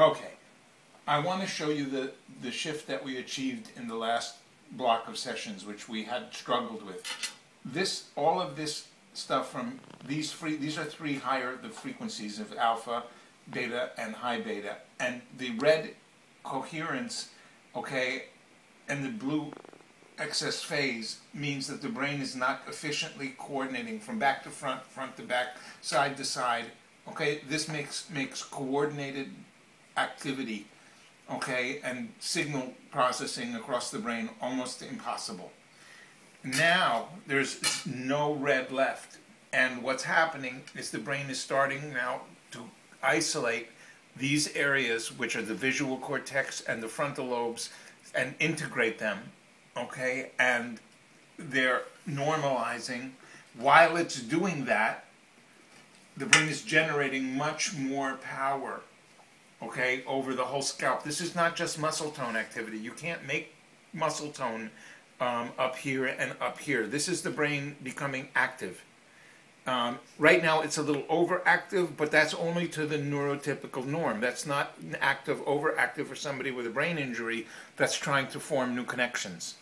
Okay, I want to show you the shift that we achieved in the last block of sessions, which we had struggled with. All of this stuff from these are three higher the frequencies of alpha, beta, and high beta, and the red coherence, okay, and the blue excess phase means that the brain is not efficiently coordinating from back to front, front to back, side to side. Okay, this makes coordinated activity, okay, and signal processing across the brain almost impossible. Now there's no red left, and what's happening is the brain is starting now to isolate these areas, which are the visual cortex and the frontal lobes, and integrate them, okay, and they're normalizing. While it's doing that, the brain is generating much more power, okay, over the whole scalp. This is not just muscle tone activity. You can't make muscle tone up here and up here. This is the brain becoming active. Right now it's a little overactive, but that's only to the neurotypical norm. That's not active, overactive for somebody with a brain injury that's trying to form new connections.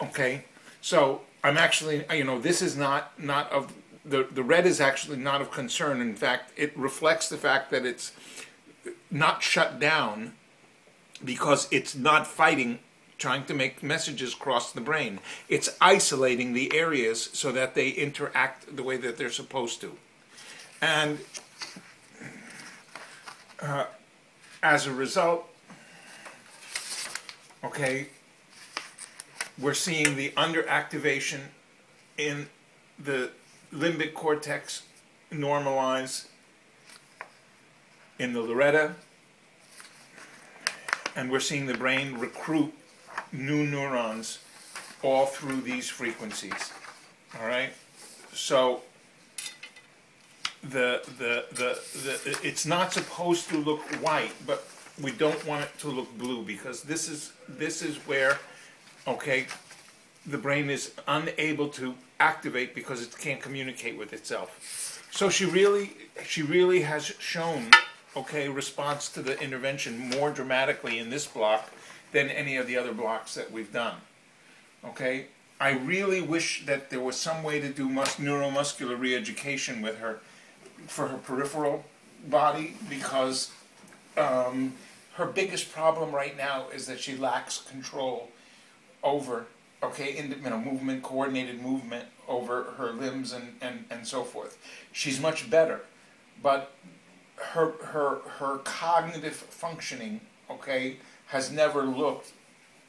Okay, so I'm actually, this is not of, the red is actually not of concern. In fact, it reflects the fact that it's not shut down because it's not fighting, trying to make messages cross the brain. It's isolating the areas so that they interact the way that they're supposed to. And as a result, okay, we're seeing the underactivation in the limbic cortex normalize in the Loretta, and we're seeing the brain recruit new neurons all through these frequencies. All right, so it's not supposed to look white, but we don't want it to look blue, because this is where, okay, the brain is unable to activate because it can't communicate with itself. So she really has shown, okay, response to the intervention more dramatically in this block than any of the other blocks that we've done. Okay, I really wish that there was some way to do neuromuscular re-education with her for her peripheral body, because her biggest problem right now is that she lacks control over, okay, movement, coordinated movement over her limbs and so forth. She's much better, but her cognitive functioning, okay, has never looked,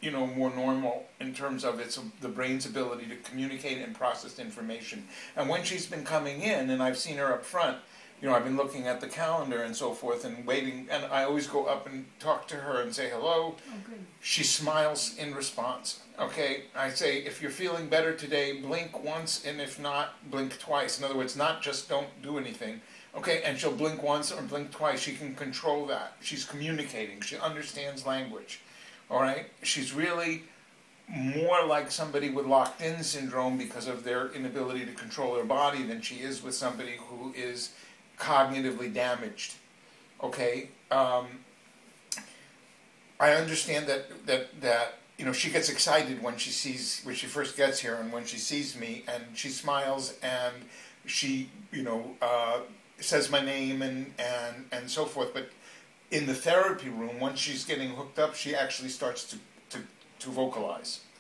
more normal in terms of the brain's ability to communicate and process information. And when she's been coming in, and I've seen her up front, I've been looking at the calendar and so forth and waiting, and I always go up and talk to her and say hello. Oh, good. She smiles in response. Okay, I say, if you're feeling better today, blink once, and if not, blink twice. In other words, not just don't do anything. Okay, and she'll blink once or blink twice. She can control that. She's communicating. She understands language. All right? She's really more like somebody with locked-in syndrome because of their inability to control their body than she is with somebody who is cognitively damaged. Okay? I understand that she gets excited when she first gets here, and when she sees me, and she smiles, and she, says my name and so forth. But in the therapy room, once she's getting hooked up, she actually starts to vocalize.